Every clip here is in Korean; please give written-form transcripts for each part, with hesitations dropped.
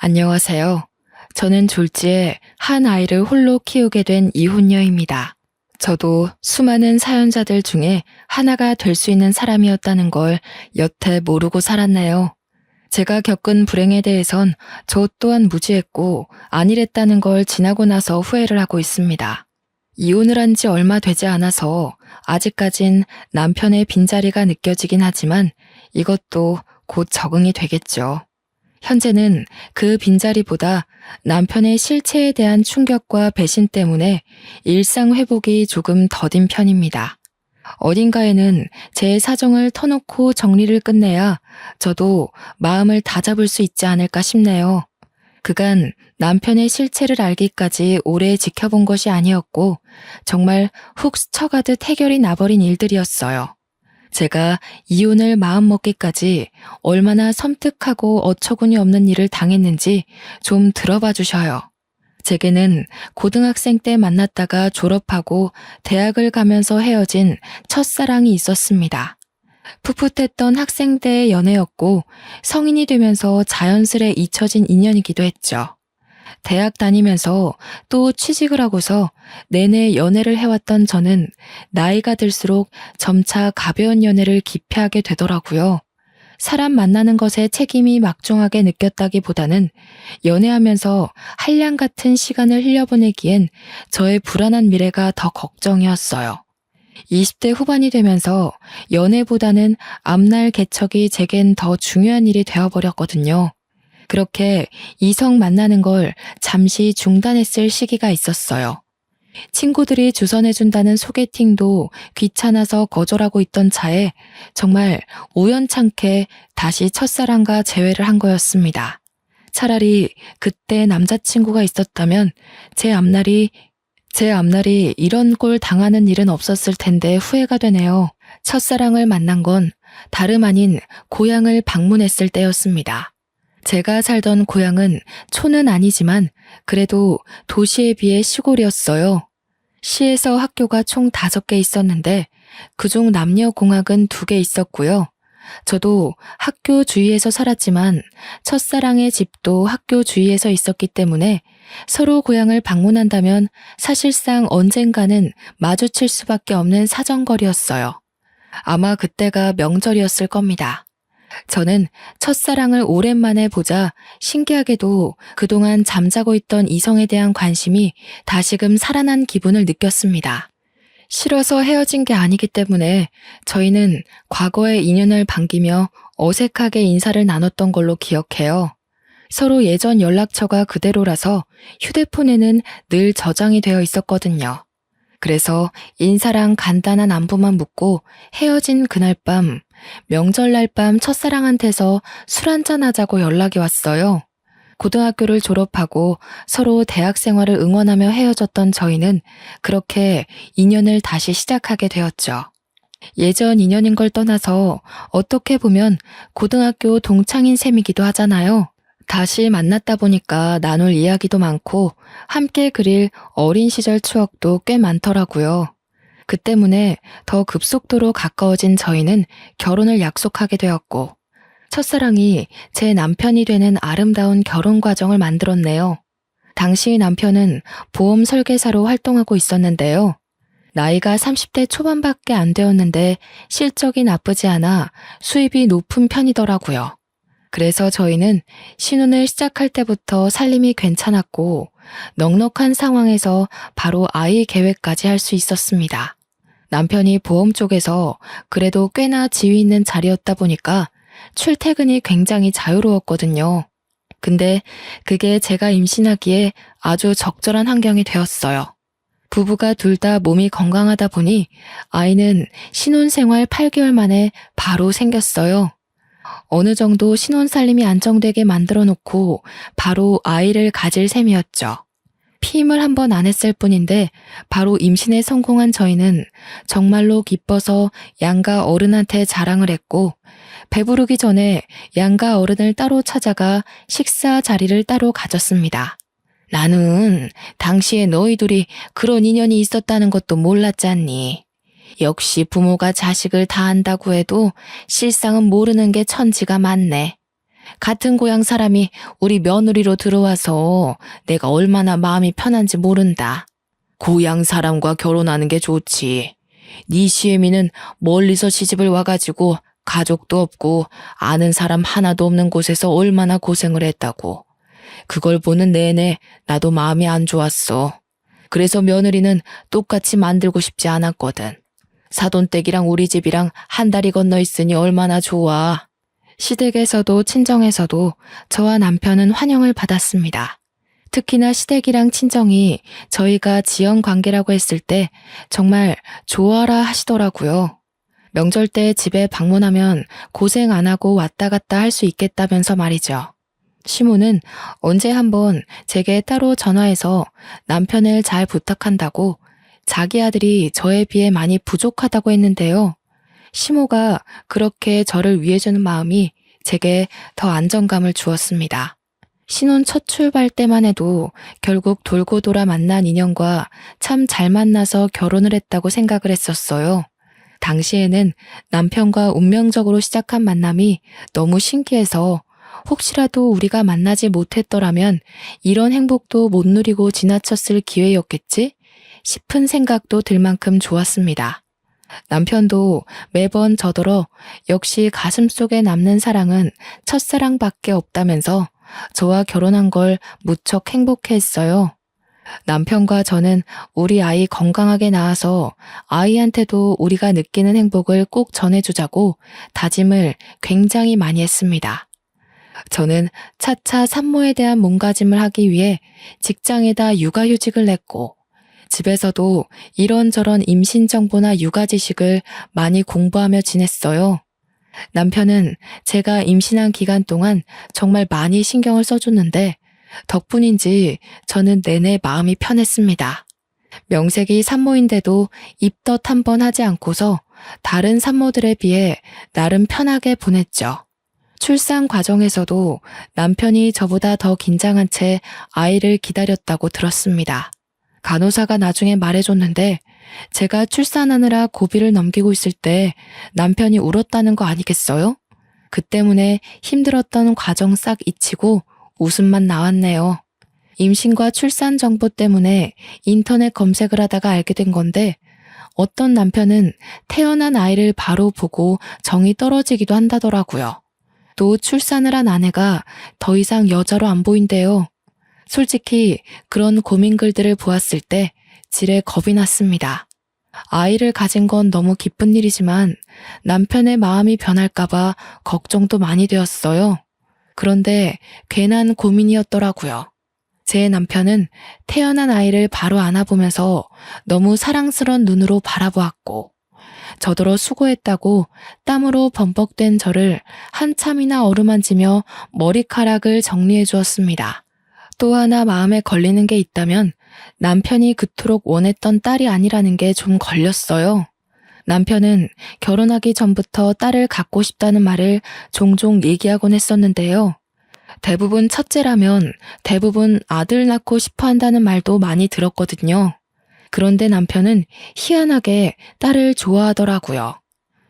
안녕하세요. 저는 졸지에 한 아이를 홀로 키우게 된 이혼녀입니다. 저도 수많은 사연자들 중에 하나가 될 수 있는 사람이었다는 걸 여태 모르고 살았네요. 제가 겪은 불행에 대해선 저 또한 무지했고 안일했다는 걸 지나고 나서 후회를 하고 있습니다. 이혼을 한 지 얼마 되지 않아서 아직까진 남편의 빈자리가 느껴지긴 하지만 이것도 곧 적응이 되겠죠. 현재는 그 빈자리보다 남편의 실체에 대한 충격과 배신 때문에 일상 회복이 조금 더딘 편입니다. 어딘가에는 제 사정을 터놓고 정리를 끝내야 저도 마음을 다잡을 수 있지 않을까 싶네요. 그간 남편의 실체를 알기까지 오래 지켜본 것이 아니었고 정말 훅 스쳐가듯 해결이 나버린 일들이었어요. 제가 이혼을 마음먹기까지 얼마나 섬뜩하고 어처구니 없는 일을 당했는지 좀 들어봐 주셔요. 제게는 고등학생 때 만났다가 졸업하고 대학을 가면서 헤어진 첫사랑이 있었습니다. 풋풋했던 학생 때의 연애였고 성인이 되면서 자연스레 잊혀진 인연이기도 했죠. 대학 다니면서 또 취직을 하고서 내내 연애를 해왔던 저는 나이가 들수록 점차 가벼운 연애를 기피하게 되더라고요. 사람 만나는 것에 책임이 막중하게 느꼈다기보다는 연애하면서 한량 같은 시간을 흘려보내기엔 저의 불안한 미래가 더 걱정이었어요. 20대 후반이 되면서 연애보다는 앞날 개척이 제겐 더 중요한 일이 되어버렸거든요. 그렇게 이성 만나는 걸 잠시 중단했을 시기가 있었어요. 친구들이 주선해준다는 소개팅도 귀찮아서 거절하고 있던 차에 정말 우연찮게 다시 첫사랑과 재회를 한 거였습니다. 차라리 그때 남자친구가 있었다면 제 앞날이 이런 꼴 당하는 일은 없었을 텐데 후회가 되네요. 첫사랑을 만난 건 다름 아닌 고향을 방문했을 때였습니다. 제가 살던 고향은 촌은 아니지만 그래도 도시에 비해 시골이었어요. 시에서 학교가 총 5개 있었는데 그중 남녀공학은 2개 있었고요. 저도 학교 주위에서 살았지만 첫사랑의 집도 학교 주위에서 있었기 때문에 서로 고향을 방문한다면 사실상 언젠가는 마주칠 수밖에 없는 사정거리였어요. 아마 그때가 명절이었을 겁니다. 저는 첫사랑을 오랜만에 보자 신기하게도 그동안 잠자고 있던 이성에 대한 관심이 다시금 살아난 기분을 느꼈습니다. 싫어서 헤어진 게 아니기 때문에 저희는 과거의 인연을 반기며 어색하게 인사를 나눴던 걸로 기억해요. 서로 예전 연락처가 그대로라서 휴대폰에는 늘 저장이 되어 있었거든요. 그래서 인사랑 간단한 안부만 묻고 헤어진 그날 밤, 명절날 밤 첫사랑한테서 술 한잔 하자고 연락이 왔어요. 고등학교를 졸업하고 서로 대학 생활을 응원하며 헤어졌던 저희는 그렇게 인연을 다시 시작하게 되었죠. 예전 인연인 걸 떠나서 어떻게 보면 고등학교 동창인 셈이기도 하잖아요. 다시 만났다 보니까 나눌 이야기도 많고 함께 그릴 어린 시절 추억도 꽤 많더라고요. 그 때문에 더 급속도로 가까워진 저희는 결혼을 약속하게 되었고 첫사랑이 제 남편이 되는 아름다운 결혼 과정을 만들었네요. 당시 남편은 보험 설계사로 활동하고 있었는데요. 나이가 30대 초반밖에 안 되었는데 실적이 나쁘지 않아 수입이 높은 편이더라고요. 그래서 저희는 신혼을 시작할 때부터 살림이 괜찮았고 넉넉한 상황에서 바로 아이 계획까지 할 수 있었습니다. 남편이 보험 쪽에서 그래도 꽤나 지위 있는 자리였다 보니까 출퇴근이 굉장히 자유로웠거든요. 근데 그게 제가 임신하기에 아주 적절한 환경이 되었어요. 부부가 둘 다 몸이 건강하다 보니 아이는 신혼생활 8개월 만에 바로 생겼어요. 어느 정도 신혼살림이 안정되게 만들어 놓고 바로 아이를 가질 셈이었죠. 피임을 한 번 안 했을 뿐인데 바로 임신에 성공한 저희는 정말로 기뻐서 양가 어른한테 자랑을 했고 배부르기 전에 양가 어른을 따로 찾아가 식사 자리를 따로 가졌습니다. 나는 당시에 너희 둘이 그런 인연이 있었다는 것도 몰랐잖니. 역시 부모가 자식을 다 안다고 해도 실상은 모르는 게 천지가 많네. 같은 고향 사람이 우리 며느리로 들어와서 내가 얼마나 마음이 편한지 모른다. 고향 사람과 결혼하는 게 좋지. 네 시애미는 멀리서 시집을 와가지고 가족도 없고 아는 사람 하나도 없는 곳에서 얼마나 고생을 했다고. 그걸 보는 내내 나도 마음이 안 좋았어. 그래서 며느리는 똑같이 만들고 싶지 않았거든. 사돈댁이랑 우리 집이랑 한 다리 건너 있으니 얼마나 좋아. 시댁에서도 친정에서도 저와 남편은 환영을 받았습니다. 특히나 시댁이랑 친정이 저희가 지연 관계라고 했을 때 정말 좋아라 하시더라고요. 명절 때 집에 방문하면 고생 안 하고 왔다 갔다 할 수 있겠다면서 말이죠. 시모는 언제 한번 제게 따로 전화해서 남편을 잘 부탁한다고 자기 아들이 저에 비해 많이 부족하다고 했는데요. 시모가 그렇게 저를 위해주는 마음이 제게 더 안정감을 주었습니다. 신혼 첫 출발 때만 해도 결국 돌고 돌아 만난 인연과 참 잘 만나서 결혼을 했다고 생각을 했었어요. 당시에는 남편과 운명적으로 시작한 만남이 너무 신기해서 혹시라도 우리가 만나지 못했더라면 이런 행복도 못 누리고 지나쳤을 기회였겠지 싶은 생각도 들 만큼 좋았습니다. 남편도 매번 저더러 역시 가슴속에 남는 사랑은 첫사랑밖에 없다면서 저와 결혼한 걸 무척 행복해했어요. 남편과 저는 우리 아이 건강하게 낳아서 아이한테도 우리가 느끼는 행복을 꼭 전해주자고 다짐을 굉장히 많이 했습니다. 저는 차차 산모에 대한 몸가짐을 하기 위해 직장에다 육아휴직을 냈고 집에서도 이런저런 임신 정보나 육아 지식을 많이 공부하며 지냈어요. 남편은 제가 임신한 기간 동안 정말 많이 신경을 써줬는데 덕분인지 저는 내내 마음이 편했습니다. 명색이 산모인데도 입덧 한 번 하지 않고서 다른 산모들에 비해 나름 편하게 보냈죠. 출산 과정에서도 남편이 저보다 더 긴장한 채 아이를 기다렸다고 들었습니다. 간호사가 나중에 말해줬는데 제가 출산하느라 고비를 넘기고 있을 때 남편이 울었다는 거 아니겠어요? 그 때문에 힘들었던 과정 싹 잊히고 웃음만 나왔네요. 임신과 출산 정보 때문에 인터넷 검색을 하다가 알게 된 건데 어떤 남편은 태어난 아이를 바로 보고 정이 떨어지기도 한다더라고요. 또 출산을 한 아내가 더 이상 여자로 안 보인대요. 솔직히 그런 고민 글들을 보았을 때 지레 겁이 났습니다. 아이를 가진 건 너무 기쁜 일이지만 남편의 마음이 변할까봐 걱정도 많이 되었어요. 그런데 괜한 고민이었더라고요. 제 남편은 태어난 아이를 바로 안아보면서 너무 사랑스러운 눈으로 바라보았고 저더러 수고했다고 땀으로 범벅된 저를 한참이나 어루만지며 머리카락을 정리해 주었습니다. 또 하나 마음에 걸리는 게 있다면 남편이 그토록 원했던 딸이 아니라는 게 좀 걸렸어요. 남편은 결혼하기 전부터 딸을 갖고 싶다는 말을 종종 얘기하곤 했었는데요. 대부분 첫째라면 대부분 아들 낳고 싶어 한다는 말도 많이 들었거든요. 그런데 남편은 희한하게 딸을 좋아하더라고요.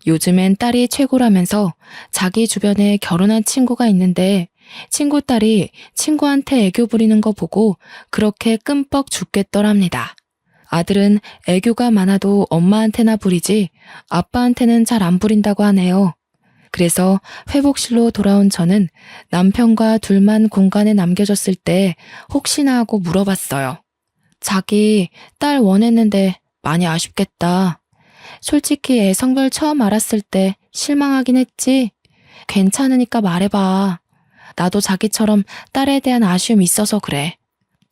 요즘엔 딸이 최고라면서 자기 주변에 결혼한 친구가 있는데 친구 딸이 친구한테 애교 부리는 거 보고 그렇게 끔뻑 죽겠더랍니다. 아들은 애교가 많아도 엄마한테나 부리지 아빠한테는 잘 안 부린다고 하네요. 그래서 회복실로 돌아온 저는 남편과 둘만 공간에 남겨졌을 때 혹시나 하고 물어봤어요. 자기 딸 원했는데 많이 아쉽겠다. 솔직히 애 성별 처음 알았을 때 실망하긴 했지. 괜찮으니까 말해봐. 나도 자기처럼 딸에 대한 아쉬움이 있어서 그래.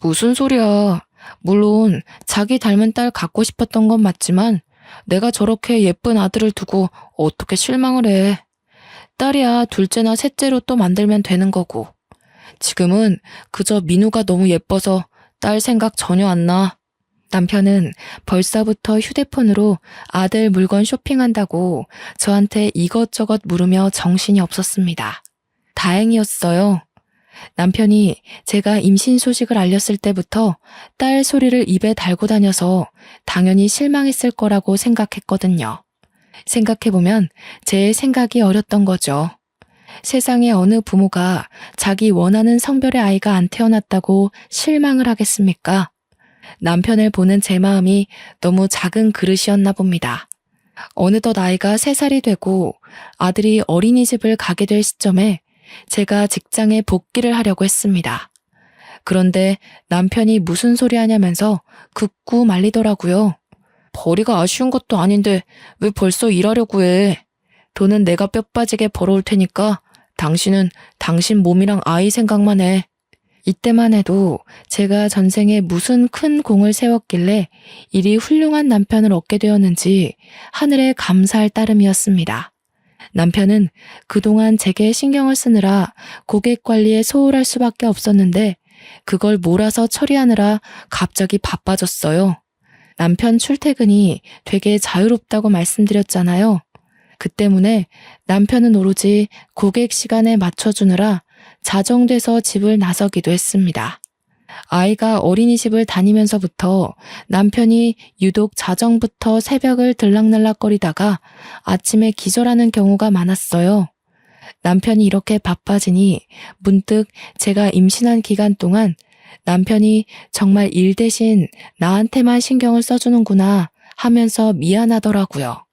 무슨 소리야. 물론 자기 닮은 딸 갖고 싶었던 건 맞지만 내가 저렇게 예쁜 아들을 두고 어떻게 실망을 해. 딸이야 둘째나 셋째로 또 만들면 되는 거고. 지금은 그저 민우가 너무 예뻐서 딸 생각 전혀 안 나. 남편은 벌써부터 휴대폰으로 아들 물건 쇼핑한다고 저한테 이것저것 물으며 정신이 없었습니다. 다행이었어요. 남편이 제가 임신 소식을 알렸을 때부터 딸 소리를 입에 달고 다녀서 당연히 실망했을 거라고 생각했거든요. 생각해보면 제 생각이 어렸던 거죠. 세상에 어느 부모가 자기 원하는 성별의 아이가 안 태어났다고 실망을 하겠습니까? 남편을 보는 제 마음이 너무 작은 그릇이었나 봅니다. 어느덧 아이가 3살이 되고 아들이 어린이집을 가게 될 시점에 제가 직장에 복귀를 하려고 했습니다. 그런데 남편이 무슨 소리 하냐면서 긋고 말리더라고요. 벌이가 아쉬운 것도 아닌데 왜 벌써 일하려고 해? 돈은 내가 뼈 빠지게 벌어올 테니까 당신은 당신 몸이랑 아이 생각만 해. 이때만 해도 제가 전생에 무슨 큰 공을 세웠길래 이리 훌륭한 남편을 얻게 되었는지 하늘에 감사할 따름이었습니다. 남편은 그동안 제게 신경을 쓰느라 고객 관리에 소홀할 수밖에 없었는데 그걸 몰아서 처리하느라 갑자기 바빠졌어요. 남편 출퇴근이 되게 자유롭다고 말씀드렸잖아요. 그 때문에 남편은 오로지 고객 시간에 맞춰주느라 자정돼서 집을 나서기도 했습니다. 아이가 어린이집을 다니면서부터 남편이 유독 자정부터 새벽을 들락날락거리다가 아침에 기절하는 경우가 많았어요. 남편이 이렇게 바빠지니 문득 제가 임신한 기간 동안 남편이 정말 일 대신 나한테만 신경을 써주는구나 하면서 미안하더라고요.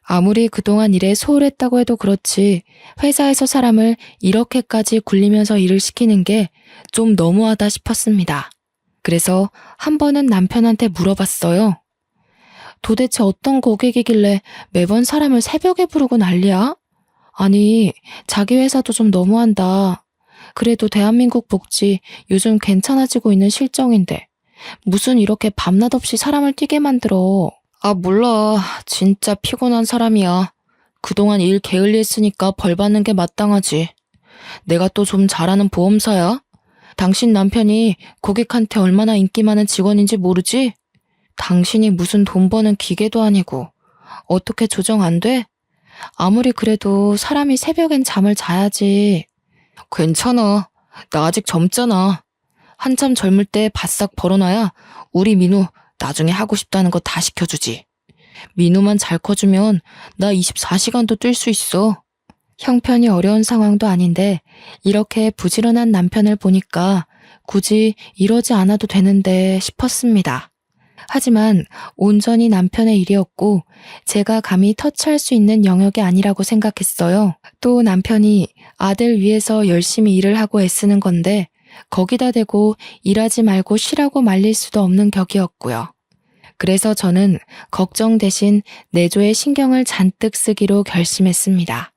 아무리 그동안 일에 소홀했다고 해도 그렇지 회사에서 사람을 이렇게까지 굴리면서 일을 시키는 게 좀 너무하다 싶었습니다. 그래서 한 번은 남편한테 물어봤어요. 도대체 어떤 고객이길래 매번 사람을 새벽에 부르고 난리야? 아니, 자기 회사도 좀 너무한다. 그래도 대한민국 복지 요즘 괜찮아지고 있는 실정인데 무슨 이렇게 밤낮 없이 사람을 뛰게 만들어. 아, 몰라. 진짜 피곤한 사람이야. 그동안 일 게을리했으니까 벌 받는 게 마땅하지. 내가 또 좀 잘하는 보험사야? 당신 남편이 고객한테 얼마나 인기 많은 직원인지 모르지? 당신이 무슨 돈 버는 기계도 아니고 어떻게 조정 안 돼? 아무리 그래도 사람이 새벽엔 잠을 자야지. 괜찮아. 나 아직 젊잖아. 한참 젊을 때 바싹 벌어놔야 우리 민우 나중에 하고 싶다는 거 다 시켜주지. 민우만 잘 커주면 나 24시간도 뛸 수 있어. 형편이 어려운 상황도 아닌데 이렇게 부지런한 남편을 보니까 굳이 이러지 않아도 되는데 싶었습니다. 하지만 온전히 남편의 일이었고 제가 감히 터치할 수 있는 영역이 아니라고 생각했어요. 또 남편이 아들 위해서 열심히 일을 하고 애쓰는 건데 거기다 대고 일하지 말고 쉬라고 말릴 수도 없는 격이었고요. 그래서 저는 걱정 대신 내조에 신경을 잔뜩 쓰기로 결심했습니다.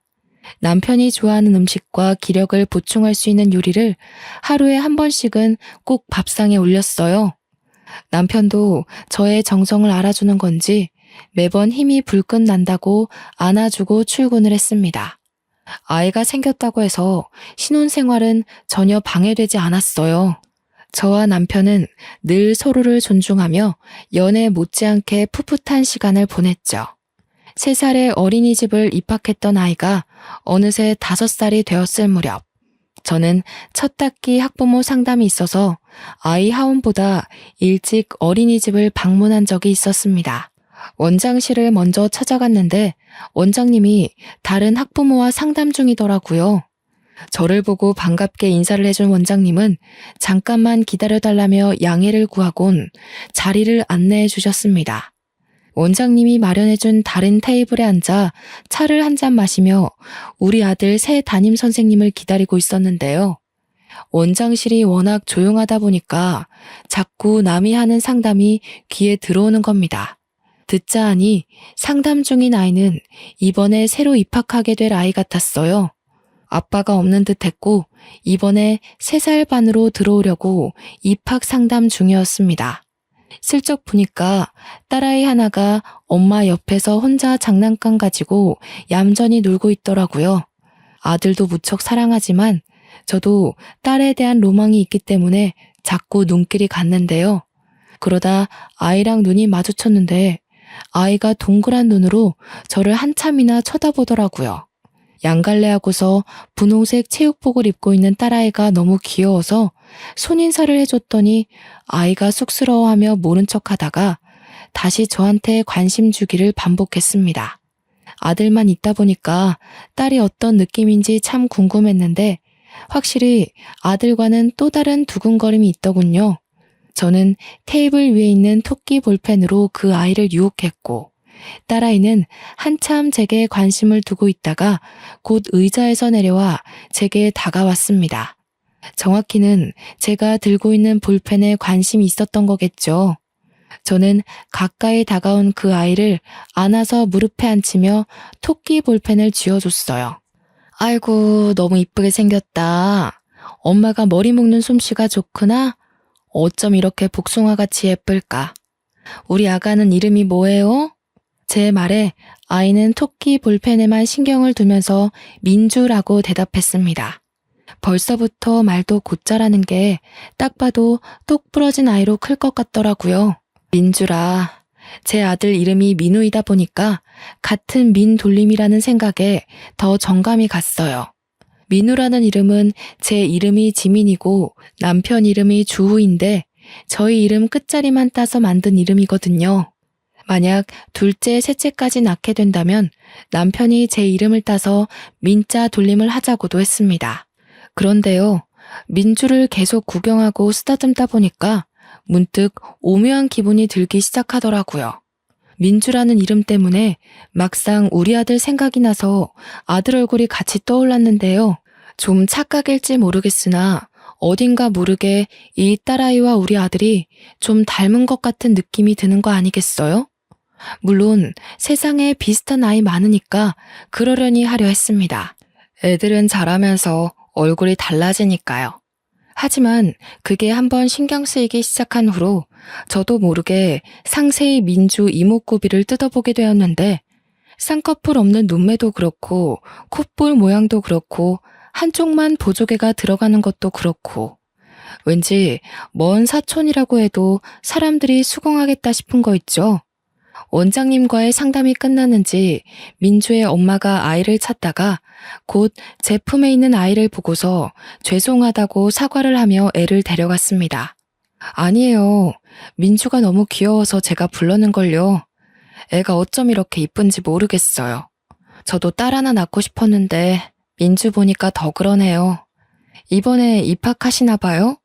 남편이 좋아하는 음식과 기력을 보충할 수 있는 요리를 하루에 한 번씩은 꼭 밥상에 올렸어요. 남편도 저의 정성을 알아주는 건지 매번 힘이 불끈 난다고 안아주고 출근을 했습니다. 아이가 생겼다고 해서 신혼생활은 전혀 방해되지 않았어요. 저와 남편은 늘 서로를 존중하며 연애 못지않게 풋풋한 시간을 보냈죠. 3살의 어린이집을 입학했던 아이가 어느새 5살이 되었을 무렵 저는 첫 학기 학부모 상담이 있어서 아이 하원보다 일찍 어린이집을 방문한 적이 있었습니다. 원장실을 먼저 찾아갔는데 원장님이 다른 학부모와 상담 중이더라고요. 저를 보고 반갑게 인사를 해준 원장님은 잠깐만 기다려달라며 양해를 구하곤 자리를 안내해 주셨습니다. 원장님이 마련해준 다른 테이블에 앉아 차를 한 잔 마시며 우리 아들 새 담임 선생님을 기다리고 있었는데요. 원장실이 워낙 조용하다 보니까 자꾸 남이 하는 상담이 귀에 들어오는 겁니다. 듣자 하니 상담 중인 아이는 이번에 새로 입학하게 될 아이 같았어요. 아빠가 없는 듯 했고 이번에 3살 반으로 들어오려고 입학 상담 중이었습니다. 슬쩍 보니까 딸아이 하나가 엄마 옆에서 혼자 장난감 가지고 얌전히 놀고 있더라고요. 아들도 무척 사랑하지만 저도 딸에 대한 로망이 있기 때문에 자꾸 눈길이 갔는데요. 그러다 아이랑 눈이 마주쳤는데 아이가 동그란 눈으로 저를 한참이나 쳐다보더라고요. 양갈래하고서 분홍색 체육복을 입고 있는 딸아이가 너무 귀여워서 손인사를 해줬더니 아이가 쑥스러워하며 모른 척하다가 다시 저한테 관심 주기를 반복했습니다. 아들만 있다 보니까 딸이 어떤 느낌인지 참 궁금했는데 확실히 아들과는 또 다른 두근거림이 있더군요. 저는 테이블 위에 있는 토끼 볼펜으로 그 아이를 유혹했고 딸아이는 한참 제게 관심을 두고 있다가 곧 의자에서 내려와 제게 다가왔습니다. 정확히는 제가 들고 있는 볼펜에 관심이 있었던 거겠죠. 저는 가까이 다가온 그 아이를 안아서 무릎에 앉히며 토끼 볼펜을 쥐어줬어요. 아이고, 너무 이쁘게 생겼다. 엄마가 머리 묶는 솜씨가 좋구나. 어쩜 이렇게 복숭아같이 예쁠까? 우리 아가는 이름이 뭐예요? 제 말에 아이는 토끼 볼펜에만 신경을 두면서 민주라고 대답했습니다. 벌써부터 말도 곧잘하는 게 딱 봐도 똑 부러진 아이로 클 것 같더라고요. 민주라. 제 아들 이름이 민우이다 보니까 같은 민돌림이라는 생각에 더 정감이 갔어요. 민우라는 이름은 제 이름이 지민이고 남편 이름이 주우인데 저희 이름 끝자리만 따서 만든 이름이거든요. 만약 둘째, 셋째까지 낳게 된다면 남편이 제 이름을 따서 민자 돌림을 하자고도 했습니다. 그런데요, 민주를 계속 구경하고 쓰다듬다 보니까 문득 오묘한 기분이 들기 시작하더라고요. 민주라는 이름 때문에 막상 우리 아들 생각이 나서 아들 얼굴이 같이 떠올랐는데요. 좀 착각일지 모르겠으나 어딘가 모르게 이 딸아이와 우리 아들이 좀 닮은 것 같은 느낌이 드는 거 아니겠어요? 물론 세상에 비슷한 아이 많으니까 그러려니 하려 했습니다. 애들은 자라면서 얼굴이 달라지니까요. 하지만 그게 한번 신경 쓰이기 시작한 후로 저도 모르게 상세히 민주 이목구비를 뜯어보게 되었는데 쌍꺼풀 없는 눈매도 그렇고 콧볼 모양도 그렇고 한쪽만 보조개가 들어가는 것도 그렇고 왠지 먼 사촌이라고 해도 사람들이 수긍하겠다 싶은 거 있죠. 원장님과의 상담이 끝났는지 민주의 엄마가 아이를 찾다가 곧 제품에 있는 아이를 보고서 죄송하다고 사과를 하며 애를 데려갔습니다. 아니에요. 민주가 너무 귀여워서 제가 불렀는걸요. 애가 어쩜 이렇게 이쁜지 모르겠어요. 저도 딸 하나 낳고 싶었는데 민주 보니까 더 그러네요. 이번에 입학하시나 봐요?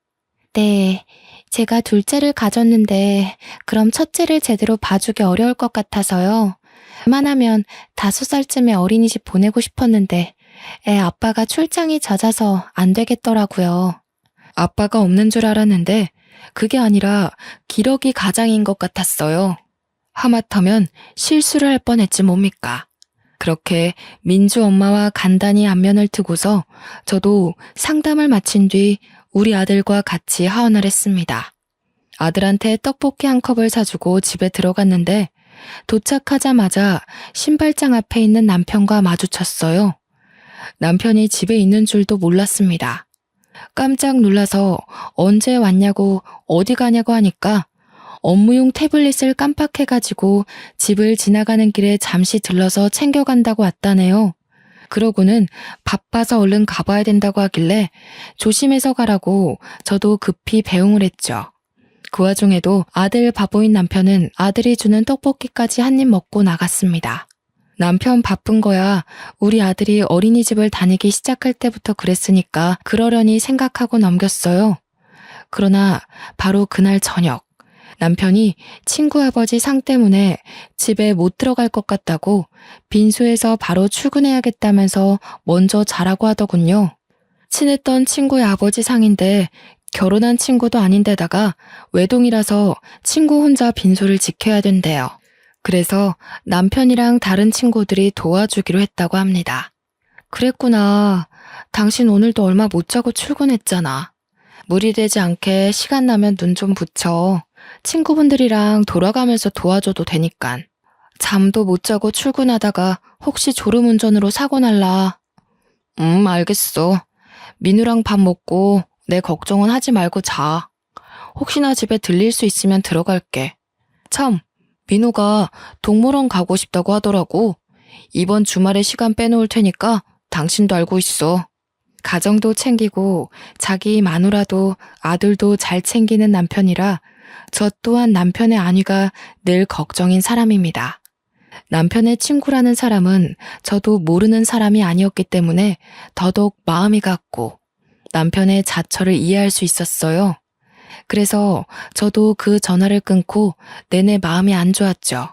네. 제가 둘째를 가졌는데 그럼 첫째를 제대로 봐주기 어려울 것 같아서요. 웬만하면 5살쯤에 어린이집 보내고 싶었는데 애 아빠가 출장이 잦아서 안 되겠더라고요. 아빠가 없는 줄 알았는데 그게 아니라 기러기 가장인 것 같았어요. 하마터면 실수를 할 뻔했지 뭡니까. 그렇게 민주 엄마와 간단히 안면을 트고서 저도 상담을 마친 뒤 우리 아들과 같이 하원을 했습니다. 아들한테 떡볶이 한 컵을 사주고 집에 들어갔는데 도착하자마자 신발장 앞에 있는 남편과 마주쳤어요. 남편이 집에 있는 줄도 몰랐습니다. 깜짝 놀라서 언제 왔냐고 어디 가냐고 하니까 업무용 태블릿을 깜빡해가지고 집을 지나가는 길에 잠시 들러서 챙겨간다고 왔다네요. 그러고는 바빠서 얼른 가봐야 된다고 하길래 조심해서 가라고 저도 급히 배웅을 했죠. 그 와중에도 아들 바보인 남편은 아들이 주는 떡볶이까지 한 입 먹고 나갔습니다. 남편 바쁜 거야 우리 아들이 어린이집을 다니기 시작할 때부터 그랬으니까 그러려니 생각하고 넘겼어요. 그러나 바로 그날 저녁 남편이 친구 아버지 상 때문에 집에 못 들어갈 것 같다고 빈소에서 바로 출근해야겠다면서 먼저 자라고 하더군요. 친했던 친구의 아버지 상인데 결혼한 친구도 아닌데다가 외동이라서 친구 혼자 빈소를 지켜야 된대요. 그래서 남편이랑 다른 친구들이 도와주기로 했다고 합니다. 그랬구나. 당신 오늘도 얼마 못 자고 출근했잖아. 무리되지 않게 시간 나면 눈 좀 붙여. 친구분들이랑 돌아가면서 도와줘도 되니깐. 잠도 못 자고 출근하다가 혹시 졸음운전으로 사고 날라. 알겠어. 민우랑 밥 먹고 내 걱정은 하지 말고 자. 혹시나 집에 들릴 수 있으면 들어갈게. 참, 민우가 동물원 가고 싶다고 하더라고. 이번 주말에 시간 빼놓을 테니까 당신도 알고 있어. 가정도 챙기고 자기 마누라도 아들도 잘 챙기는 남편이라 저 또한 남편의 안위가 늘 걱정인 사람입니다. 남편의 친구라는 사람은 저도 모르는 사람이 아니었기 때문에 더더욱 마음이 갔고 남편의 자처를 이해할 수 있었어요. 그래서 저도 그 전화를 끊고 내내 마음이 안 좋았죠.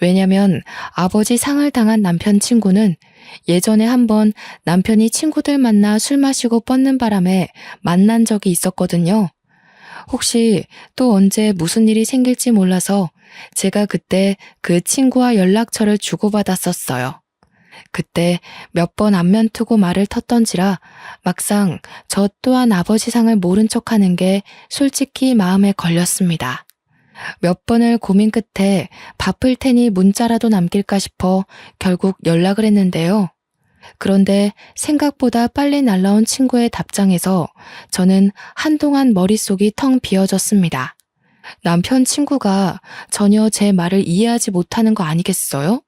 왜냐면 아버지 상을 당한 남편 친구는 예전에 한번 남편이 친구들 만나 술 마시고 뻗는 바람에 만난 적이 있었거든요. 혹시 또 언제 무슨 일이 생길지 몰라서 제가 그때 그 친구와 연락처를 주고받았었어요. 그때 몇 번 안면 트고 말을 텄던지라 막상 저 또한 아버지 상을 모른 척하는 게 솔직히 마음에 걸렸습니다. 몇 번을 고민 끝에 바쁠 테니 문자라도 남길까 싶어 결국 연락을 했는데요. 그런데 생각보다 빨리 날라온 친구의 답장에서 저는 한동안 머릿속이 텅 비어졌습니다. 남편 친구가 전혀 제 말을 이해하지 못하는 거 아니겠어요?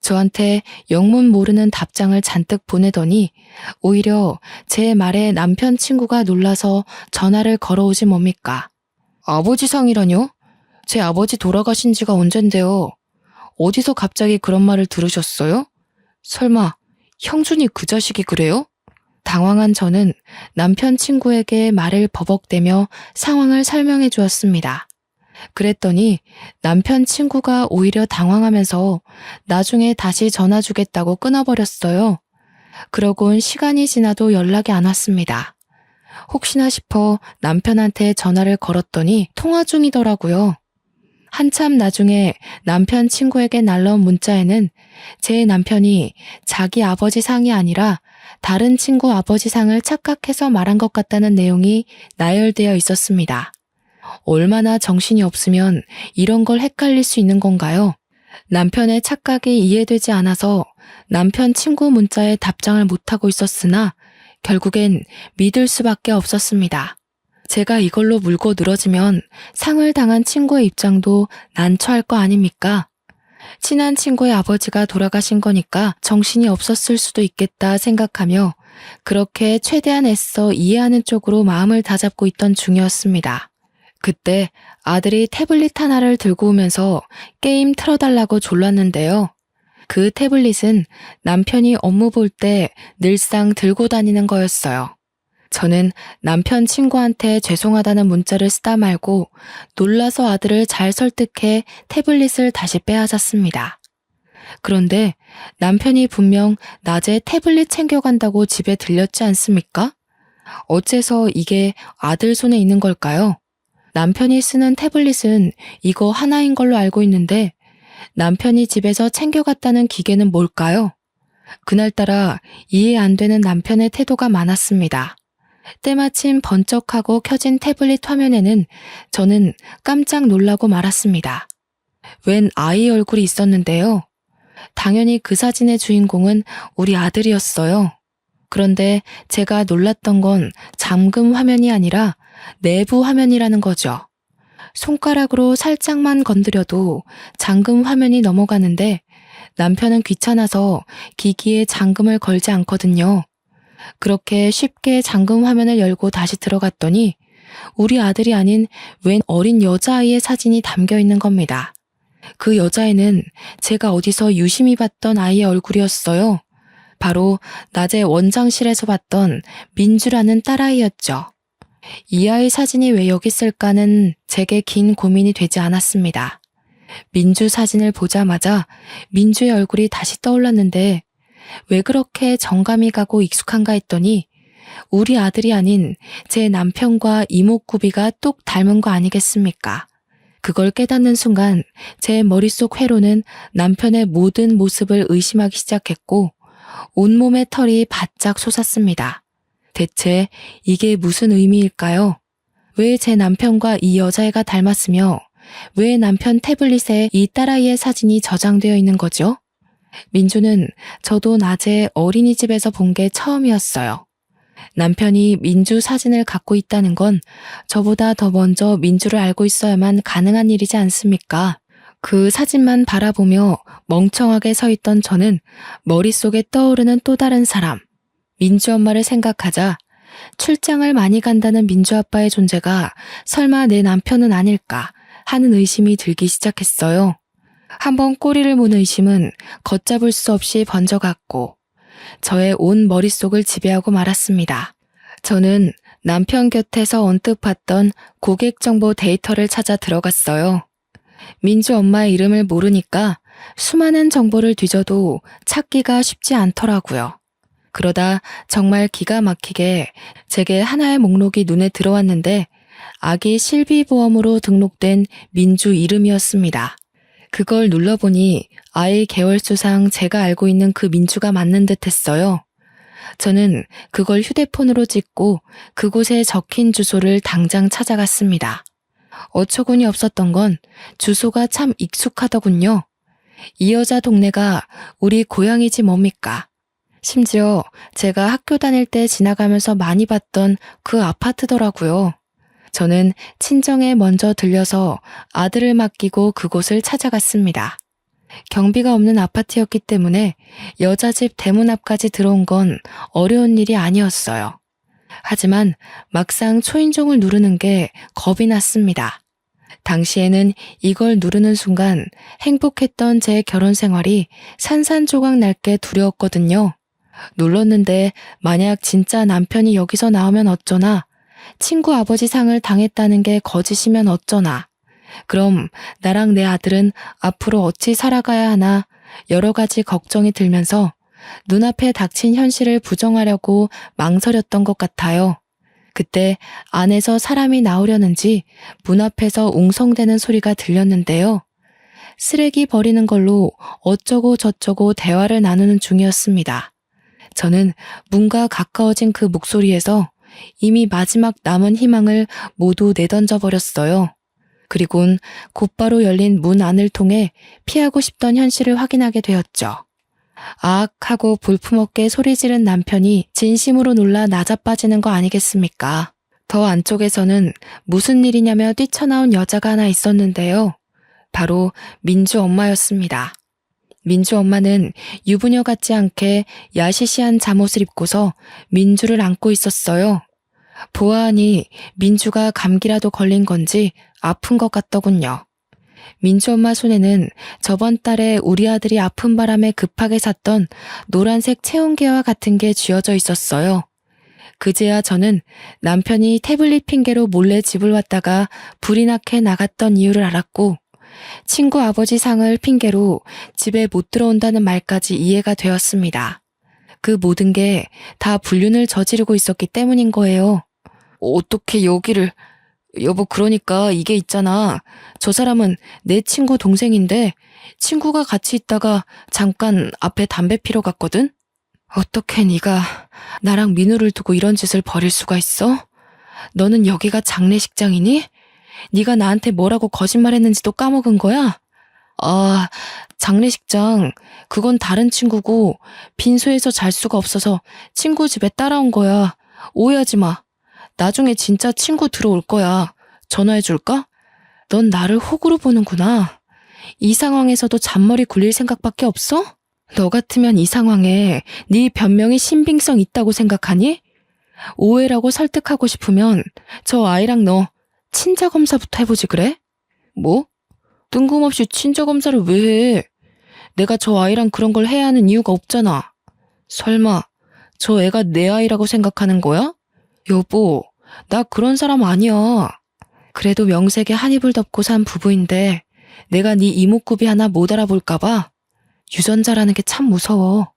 저한테 영문 모르는 답장을 잔뜩 보내더니 오히려 제 말에 남편 친구가 놀라서 전화를 걸어오지 뭡니까? 아버지 상이라뇨? 제 아버지 돌아가신 지가 언젠데요. 어디서 갑자기 그런 말을 들으셨어요? 설마 형준이 그 자식이 그래요? 당황한 저는 남편 친구에게 말을 버벅대며 상황을 설명해 주었습니다. 그랬더니 남편 친구가 오히려 당황하면서 나중에 다시 전화 주겠다고 끊어버렸어요. 그러곤 시간이 지나도 연락이 안 왔습니다. 혹시나 싶어 남편한테 전화를 걸었더니 통화 중이더라고요. 한참 나중에 남편 친구에게 날라온 문자에는 제 남편이 자기 아버지 상이 아니라 다른 친구 아버지 상을 착각해서 말한 것 같다는 내용이 나열되어 있었습니다. 얼마나 정신이 없으면 이런 걸 헷갈릴 수 있는 건가요? 남편의 착각이 이해되지 않아서 남편 친구 문자에 답장을 못하고 있었으나 결국엔 믿을 수밖에 없었습니다. 제가 이걸로 물고 늘어지면 상을 당한 친구의 입장도 난처할 거 아닙니까? 친한 친구의 아버지가 돌아가신 거니까 정신이 없었을 수도 있겠다 생각하며 그렇게 최대한 애써 이해하는 쪽으로 마음을 다잡고 있던 중이었습니다. 그때 아들이 태블릿 하나를 들고 오면서 게임 틀어달라고 졸랐는데요. 그 태블릿은 남편이 업무 볼 때 늘상 들고 다니는 거였어요. 저는 남편 친구한테 죄송하다는 문자를 쓰다 말고 놀라서 아들을 잘 설득해 태블릿을 다시 빼앗았습니다. 그런데 남편이 분명 낮에 태블릿 챙겨간다고 집에 들렸지 않습니까? 어째서 이게 아들 손에 있는 걸까요? 남편이 쓰는 태블릿은 이거 하나인 걸로 알고 있는데 남편이 집에서 챙겨갔다는 기계는 뭘까요? 그날따라 이해 안 되는 남편의 태도가 많았습니다. 때마침 번쩍하고 켜진 태블릿 화면에는 저는 깜짝 놀라고 말았습니다. 웬 아이 얼굴이 있었는데요. 당연히 그 사진의 주인공은 우리 아들이었어요. 그런데 제가 놀랐던 건 잠금 화면이 아니라 내부 화면이라는 거죠. 손가락으로 살짝만 건드려도 잠금 화면이 넘어가는데 남편은 귀찮아서 기기에 잠금을 걸지 않거든요. 그렇게 쉽게 잠금 화면을 열고 다시 들어갔더니 우리 아들이 아닌 웬 어린 여자아이의 사진이 담겨 있는 겁니다. 그 여자애는 제가 어디서 유심히 봤던 아이의 얼굴이었어요. 바로 낮에 원장실에서 봤던 민주라는 딸아이였죠. 이 아이 사진이 왜 여기 있을까는 제게 긴 고민이 되지 않았습니다. 민주 사진을 보자마자 민주의 얼굴이 다시 떠올랐는데 왜 그렇게 정감이 가고 익숙한가 했더니 우리 아들이 아닌 제 남편과 이목구비가 똑 닮은 거 아니겠습니까? 그걸 깨닫는 순간 제 머릿속 회로는 남편의 모든 모습을 의심하기 시작했고 온몸의 털이 바짝 솟았습니다. 대체 이게 무슨 의미일까요? 왜 제 남편과 이 여자애가 닮았으며 왜 남편 태블릿에 이 딸아이의 사진이 저장되어 있는 거죠? 민주는 저도 낮에 어린이집에서 본 게 처음이었어요. 남편이 민주 사진을 갖고 있다는 건 저보다 더 먼저 민주를 알고 있어야만 가능한 일이지 않습니까? 그 사진만 바라보며 멍청하게 서 있던 저는 머릿속에 떠오르는 또 다른 사람, 민주 엄마를 생각하자 출장을 많이 간다는 민주 아빠의 존재가 설마 내 남편은 아닐까 하는 의심이 들기 시작했어요. 한번 꼬리를 무는 의심은 걷잡을 수 없이 번져갔고 저의 온 머릿속을 지배하고 말았습니다. 저는 남편 곁에서 언뜻 봤던 고객 정보 데이터를 찾아 들어갔어요. 민주 엄마의 이름을 모르니까 수많은 정보를 뒤져도 찾기가 쉽지 않더라고요. 그러다 정말 기가 막히게 제게 하나의 목록이 눈에 들어왔는데 아기 실비보험으로 등록된 민주 이름이었습니다. 그걸 눌러보니 아이 개월수상 제가 알고 있는 그 민주가 맞는 듯 했어요. 저는 그걸 휴대폰으로 찍고 그곳에 적힌 주소를 당장 찾아갔습니다. 어처구니 없었던 건 주소가 참 익숙하더군요. 이 여자 동네가 우리 고향이지 뭡니까? 심지어 제가 학교 다닐 때 지나가면서 많이 봤던 그 아파트더라고요. 저는 친정에 먼저 들려서 아들을 맡기고 그곳을 찾아갔습니다. 경비가 없는 아파트였기 때문에 여자 집 대문 앞까지 들어온 건 어려운 일이 아니었어요. 하지만 막상 초인종을 누르는 게 겁이 났습니다. 당시에는 이걸 누르는 순간 행복했던 제 결혼 생활이 산산조각 날 게 두려웠거든요. 눌렀는데 만약 진짜 남편이 여기서 나오면 어쩌나, 친구 아버지 상을 당했다는 게 거짓이면 어쩌나, 그럼 나랑 내 아들은 앞으로 어찌 살아가야 하나 여러 가지 걱정이 들면서 눈앞에 닥친 현실을 부정하려고 망설였던 것 같아요. 그때 안에서 사람이 나오려는지 문 앞에서 웅성대는 소리가 들렸는데요. 쓰레기 버리는 걸로 어쩌고 저쩌고 대화를 나누는 중이었습니다. 저는 문과 가까워진 그 목소리에서 이미 마지막 남은 희망을 모두 내던져 버렸어요. 그리곤 곧바로 열린 문 안을 통해 피하고 싶던 현실을 확인하게 되었죠. 아악 하고 볼품없게 소리 지른 남편이 진심으로 놀라 나자빠지는 거 아니겠습니까? 더 안쪽에서는 무슨 일이냐며 뛰쳐나온 여자가 하나 있었는데요. 바로 민주 엄마였습니다. 민주 엄마는 유부녀 같지 않게 야시시한 잠옷을 입고서 민주를 안고 있었어요. 보아하니 민주가 감기라도 걸린 건지 아픈 것 같더군요. 민주 엄마 손에는 저번 달에 우리 아들이 아픈 바람에 급하게 샀던 노란색 체온계와 같은 게 쥐어져 있었어요. 그제야 저는 남편이 태블릿 핑계로 몰래 집을 왔다가 불이 나게 나갔던 이유를 알았고, 친구 아버지 상을 핑계로 집에 못 들어온다는 말까지 이해가 되었습니다. 그 모든 게 다 불륜을 저지르고 있었기 때문인 거예요. 어떻게 여기를... 여보, 그러니까 이게 있잖아. 저 사람은 내 친구 동생인데 친구가 같이 있다가 잠깐 앞에 담배 피러 갔거든? 어떻게 네가 나랑 민우를 두고 이런 짓을 벌일 수가 있어? 너는 여기가 장례식장이니? 네가 나한테 뭐라고 거짓말했는지도 까먹은 거야? 아, 장례식장, 그건 다른 친구고 빈소에서 잘 수가 없어서 친구 집에 따라온 거야. 오해하지 마. 나중에 진짜 친구 들어올 거야. 전화해줄까? 넌 나를 호구로 보는구나. 이 상황에서도 잔머리 굴릴 생각밖에 없어? 너 같으면 이 상황에 네 변명이 신빙성 있다고 생각하니? 오해라고 설득하고 싶으면 저 아이랑 너 친자검사부터 해보지 그래? 뭐? 뜬금없이 친자검사를 왜 해? 내가 저 아이랑 그런 걸 해야 하는 이유가 없잖아. 설마 저 애가 내 아이라고 생각하는 거야? 여보, 나 그런 사람 아니야. 그래도 명색에 한 입을 덮고 산 부부인데 내가 네 이목구비 하나 못 알아볼까봐. 유전자라는 게 참 무서워.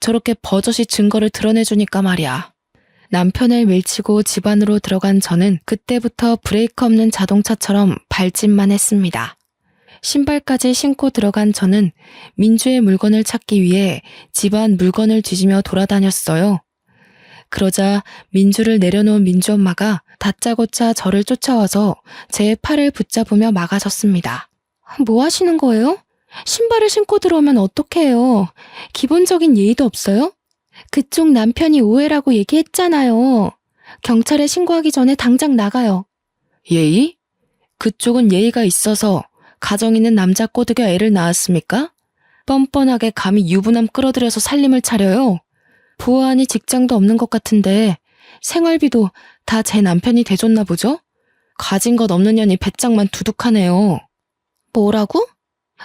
저렇게 버젓이 증거를 드러내주니까 말이야. 남편을 밀치고 집 안으로 들어간 저는 그때부터 브레이크 없는 자동차처럼 발짓만 했습니다. 신발까지 신고 들어간 저는 민주의 물건을 찾기 위해 집안 물건을 뒤지며 돌아다녔어요. 그러자 민주를 내려놓은 민주 엄마가 다짜고짜 저를 쫓아와서 제 팔을 붙잡으며 막아섰습니다. 뭐 하시는 거예요? 신발을 신고 들어오면 어떡해요? 기본적인 예의도 없어요? 그쪽 남편이 오해라고 얘기했잖아요. 경찰에 신고하기 전에 당장 나가요. 예의? 그쪽은 예의가 있어서 가정 있는 남자 꼬드겨 애를 낳았습니까? 뻔뻔하게 감히 유부남 끌어들여서 살림을 차려요. 보아하니 직장도 없는 것 같은데 생활비도 다 제 남편이 대줬나 보죠? 가진 것 없는 년이 배짱만 두둑하네요. 뭐라고?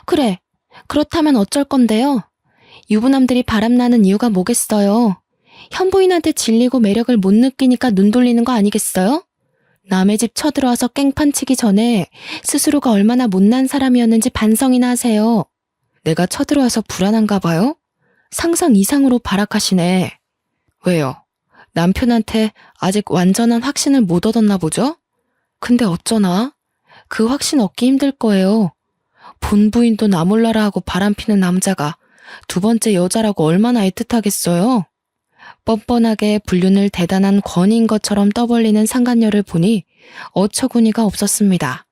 그래. 그렇다면 어쩔 건데요? 유부남들이 바람나는 이유가 뭐겠어요? 현부인한테 질리고 매력을 못 느끼니까 눈 돌리는 거 아니겠어요? 남의 집 쳐들어와서 깽판 치기 전에 스스로가 얼마나 못난 사람이었는지 반성이나 하세요. 내가 쳐들어와서 불안한가 봐요? 상상 이상으로 발악하시네. 왜요? 남편한테 아직 완전한 확신을 못 얻었나 보죠? 근데 어쩌나? 그 확신 얻기 힘들 거예요. 본부인도 나 몰라라 하고 바람피는 남자가 두 번째 여자라고 얼마나 애틋하겠어요? 뻔뻔하게 불륜을 대단한 권위인 것처럼 떠벌리는 상간녀를 보니 어처구니가 없었습니다.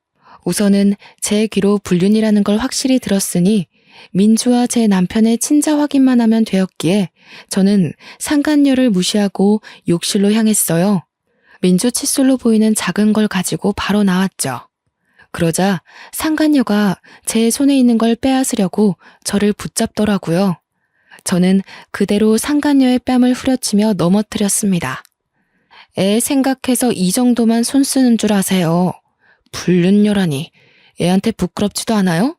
우선은 제 귀로 불륜이라는 걸 확실히 들었으니 민주와 제 남편의 친자 확인만 하면 되었기에 저는 상간녀를 무시하고 욕실로 향했어요. 민주 칫솔로 보이는 작은 걸 가지고 바로 나왔죠. 그러자 상간녀가 제 손에 있는 걸 빼앗으려고 저를 붙잡더라고요. 저는 그대로 상간녀의 뺨을 후려치며 넘어뜨렸습니다. 애 생각해서 이 정도만 손 쓰는 줄 아세요. 불륜녀라니 애한테 부끄럽지도 않아요?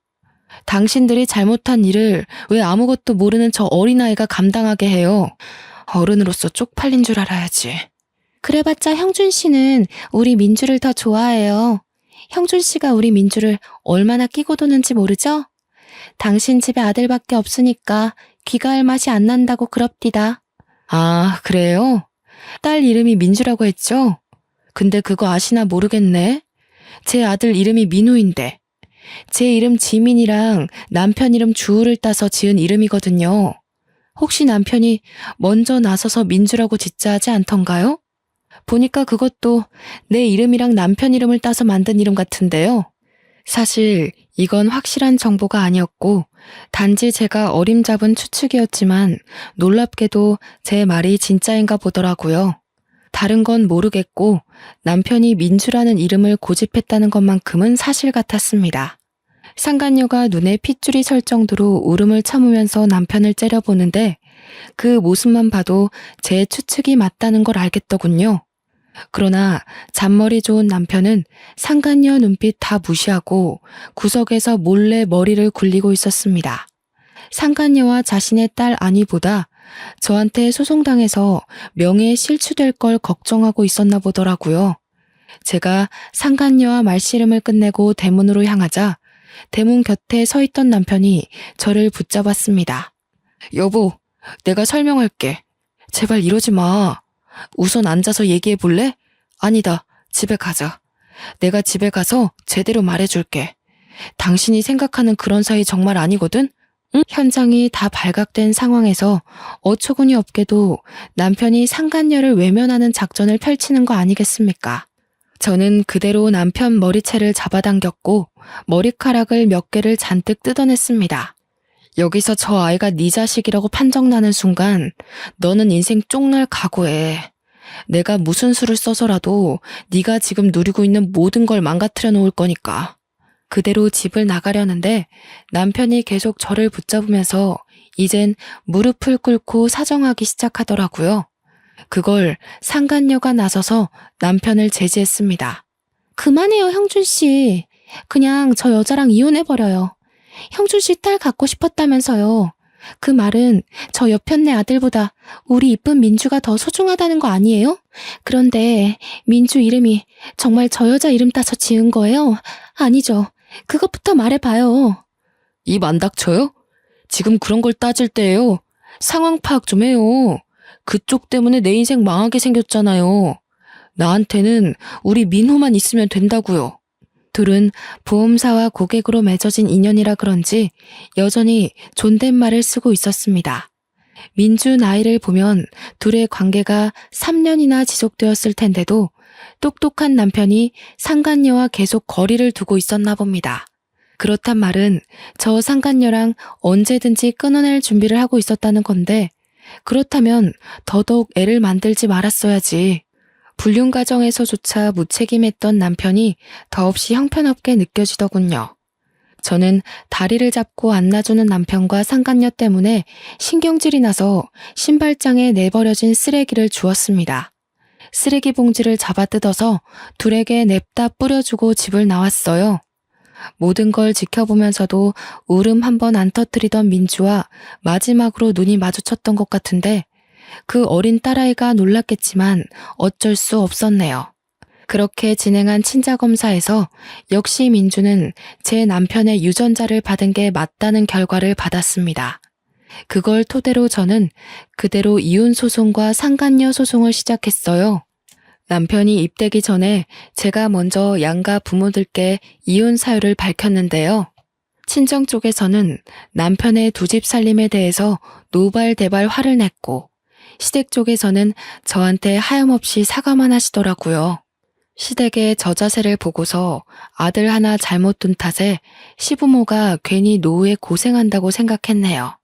당신들이 잘못한 일을 왜 아무것도 모르는 저 어린아이가 감당하게 해요? 어른으로서 쪽팔린 줄 알아야지. 그래봤자 형준 씨는 우리 민주를 더 좋아해요. 형준 씨가 우리 민주를 얼마나 끼고 도는지 모르죠? 당신 집에 아들밖에 없으니까 귀가할 맛이 안 난다고 그럽디다. 아, 그래요? 딸 이름이 민주라고 했죠? 근데 그거 아시나 모르겠네. 제 아들 이름이 민우인데 제 이름 지민이랑 남편 이름 주우를 따서 지은 이름이거든요. 혹시 남편이 먼저 나서서 민주라고 짓자 하지 않던가요? 보니까 그것도 내 이름이랑 남편 이름을 따서 만든 이름 같은데요. 사실 이건 확실한 정보가 아니었고 단지 제가 어림잡은 추측이었지만 놀랍게도 제 말이 진짜인가 보더라고요. 다른 건 모르겠고 남편이 민주라는 이름을 고집했다는 것만큼은 사실 같았습니다. 상간녀가 눈에 핏줄이 설 정도로 울음을 참으면서 남편을 째려보는데 그 모습만 봐도 제 추측이 맞다는 걸 알겠더군요. 그러나 잔머리 좋은 남편은 상간녀 눈빛 다 무시하고 구석에서 몰래 머리를 굴리고 있었습니다. 상간녀와 자신의 딸 안위보다 저한테 소송당해서 명예에 실추될 걸 걱정하고 있었나 보더라고요. 제가 상간녀와 말씨름을 끝내고 대문으로 향하자 대문 곁에 서 있던 남편이 저를 붙잡았습니다. 여보, 내가 설명할게. 제발 이러지 마. 우선 앉아서 얘기해 볼래? 아니다, 집에 가자. 내가 집에 가서 제대로 말해줄게. 당신이 생각하는 그런 사이 정말 아니거든? 응? 현장이 다 발각된 상황에서 어처구니 없게도 남편이 상간녀를 외면하는 작전을 펼치는 거 아니겠습니까? 저는 그대로 남편 머리채를 잡아당겼고 머리카락을 몇 개를 잔뜩 뜯어냈습니다. 여기서 저 아이가 네 자식이라고 판정나는 순간 너는 인생 쪽날 각오해. 내가 무슨 수를 써서라도 네가 지금 누리고 있는 모든 걸 망가뜨려 놓을 거니까. 그대로 집을 나가려는데 남편이 계속 저를 붙잡으면서 이젠 무릎을 꿇고 사정하기 시작하더라고요. 그걸 상간녀가 나서서 남편을 제지했습니다. 그만해요, 형준 씨. 그냥 저 여자랑 이혼해버려요. 형준 씨 딸 갖고 싶었다면서요. 그 말은 저 여편네 아들보다 우리 이쁜 민주가 더 소중하다는 거 아니에요? 그런데 민주 이름이 정말 저 여자 이름 따서 지은 거예요? 아니죠. 그것부터 말해봐요. 입 안 닥쳐요? 지금 그런 걸 따질 때예요. 상황 파악 좀 해요. 그쪽 때문에 내 인생 망하게 생겼잖아요. 나한테는 우리 민호만 있으면 된다고요. 둘은 보험사와 고객으로 맺어진 인연이라 그런지 여전히 존댓말을 쓰고 있었습니다. 민주 나이를 보면 둘의 관계가 3년이나 지속되었을 텐데도 똑똑한 남편이 상간녀와 계속 거리를 두고 있었나 봅니다. 그렇단 말은 저 상간녀랑 언제든지 끊어낼 준비를 하고 있었다는 건데 그렇다면 더더욱 애를 만들지 말았어야지. 불륜 과정에서조차 무책임했던 남편이 더없이 형편없게 느껴지더군요. 저는 다리를 잡고 안아주는 남편과 상간녀 때문에 신경질이 나서 신발장에 내버려진 쓰레기를 주웠습니다. 쓰레기 봉지를 잡아 뜯어서 둘에게 냅다 뿌려주고 집을 나왔어요. 모든 걸 지켜보면서도 울음 한 번 안 터뜨리던 민주와 마지막으로 눈이 마주쳤던 것 같은데 그 어린 딸아이가 놀랐겠지만 어쩔 수 없었네요. 그렇게 진행한 친자검사에서 역시 민주는 제 남편의 유전자를 받은 게 맞다는 결과를 받았습니다. 그걸 토대로 저는 그대로 이혼소송과 상간녀 소송을 시작했어요. 남편이 입대기 전에 제가 먼저 양가 부모들께 이혼 사유를 밝혔는데요. 친정 쪽에서는 남편의 두 집 살림에 대해서 노발대발 화를 냈고 시댁 쪽에서는 저한테 하염없이 사과만 하시더라고요. 시댁의 저 자세를 보고서 아들 하나 잘못 둔 탓에 시부모가 괜히 노후에 고생한다고 생각했네요.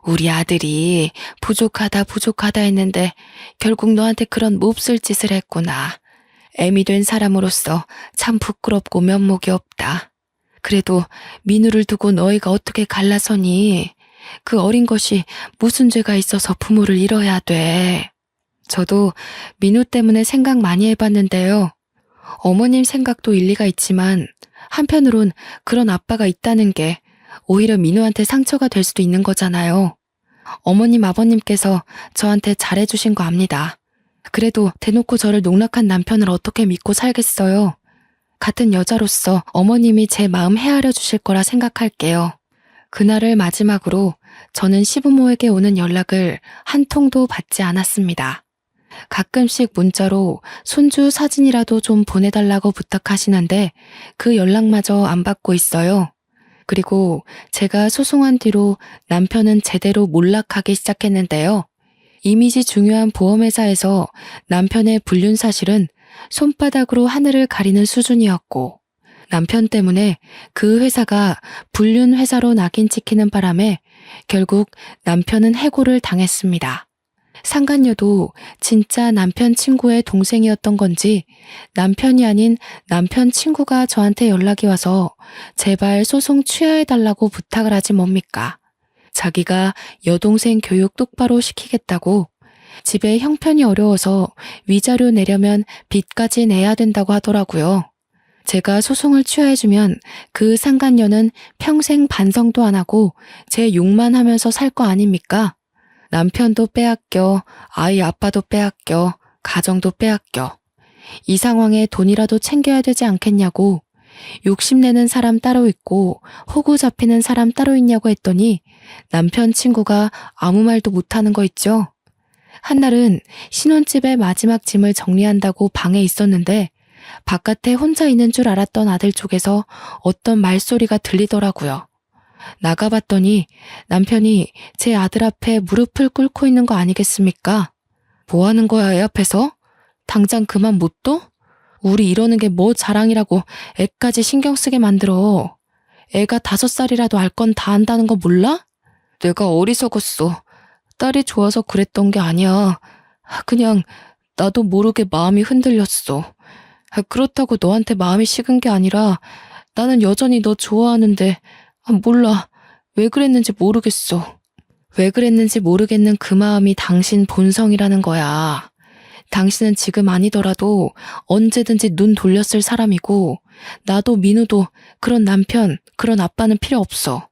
우리 아들이 부족하다 했는데 결국 너한테 그런 몹쓸 짓을 했구나. 애미 된 사람으로서 참 부끄럽고 면목이 없다. 그래도 민우를 두고 너희가 어떻게 갈라서니? 그 어린 것이 무슨 죄가 있어서 부모를 잃어야 돼. 저도 민우 때문에 생각 많이 해봤는데요. 어머님 생각도 일리가 있지만 한편으론 그런 아빠가 있다는 게 오히려 민우한테 상처가 될 수도 있는 거잖아요. 어머님 아버님께서 저한테 잘해주신 거 압니다. 그래도 대놓고 저를 농락한 남편을 어떻게 믿고 살겠어요. 같은 여자로서 어머님이 제 마음 헤아려 주실 거라 생각할게요. 그날을 마지막으로 저는 시부모에게 오는 연락을 한 통도 받지 않았습니다. 가끔씩 문자로 손주 사진이라도 좀 보내달라고 부탁하시는데 그 연락마저 안 받고 있어요. 그리고 제가 소송한 뒤로 남편은 제대로 몰락하기 시작했는데요. 이미지 중요한 보험회사에서 남편의 불륜 사실은 손바닥으로 하늘을 가리는 수준이었고 남편 때문에 그 회사가 불륜 회사로 낙인 찍히는 바람에 결국 남편은 해고를 당했습니다. 상간녀도 진짜 남편 친구의 동생이었던 건지 남편이 아닌 남편 친구가 저한테 연락이 와서 제발 소송 취하해달라고 부탁을 하지 뭡니까? 자기가 여동생 교육 똑바로 시키겠다고 집에 형편이 어려워서 위자료 내려면 빚까지 내야 된다고 하더라고요. 제가 소송을 취하해주면 그 상간녀는 평생 반성도 안 하고 제 욕만 하면서 살 거 아닙니까? 남편도 빼앗겨, 아이 아빠도 빼앗겨, 가정도 빼앗겨. 이 상황에 돈이라도 챙겨야 되지 않겠냐고 욕심내는 사람 따로 있고 호구 잡히는 사람 따로 있냐고 했더니 남편 친구가 아무 말도 못하는 거 있죠. 한날은 신혼집의 마지막 짐을 정리한다고 방에 있었는데 바깥에 혼자 있는 줄 알았던 아들 쪽에서 어떤 말소리가 들리더라고요. 나가봤더니 남편이 제 아들 앞에 무릎을 꿇고 있는 거 아니겠습니까? 뭐 하는 거야, 애 앞에서? 당장 그만 못 둬? 우리 이러는 게 뭐 자랑이라고 애까지 신경 쓰게 만들어. 애가 5살이라도 알 건 다 안다는 거 몰라? 내가 어리석었어. 딸이 좋아서 그랬던 게 아니야. 그냥 나도 모르게 마음이 흔들렸어. 그렇다고 너한테 마음이 식은 게 아니라 나는 여전히 너 좋아하는데 몰라. 왜 그랬는지 모르겠어. 왜 그랬는지 모르겠는 그 마음이 당신 본성이라는 거야. 당신은 지금 아니더라도 언제든지 눈 돌렸을 사람이고 나도 민우도 그런 남편, 그런 아빠는 필요 없어.